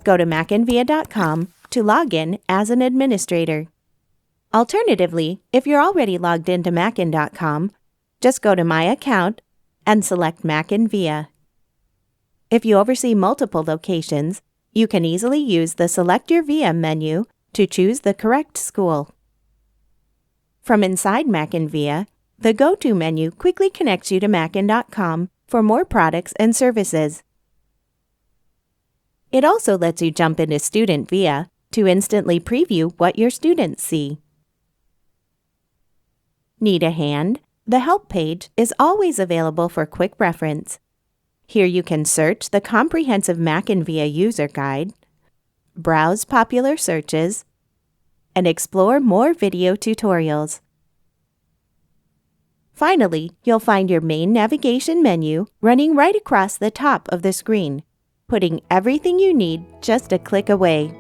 go to MackinVIA.com to log in as an administrator. Alternatively, if you're already logged into Mackin.com, just go to My Account and select MackinVIA. If you oversee multiple locations, you can easily use the Select Your VIA menu to choose the correct school. From inside MackinVIA, the Go-To menu quickly connects you to Mackin.com for more products and services. It also lets you jump into Student VIA to instantly preview what your students see. Need a hand? The Help page is always available for quick reference. Here you can search the comprehensive MackinVIA user guide, browse popular searches, and explore more video tutorials. Finally, you'll find your main navigation menu running right across the top of the screen, putting everything you need just a click away.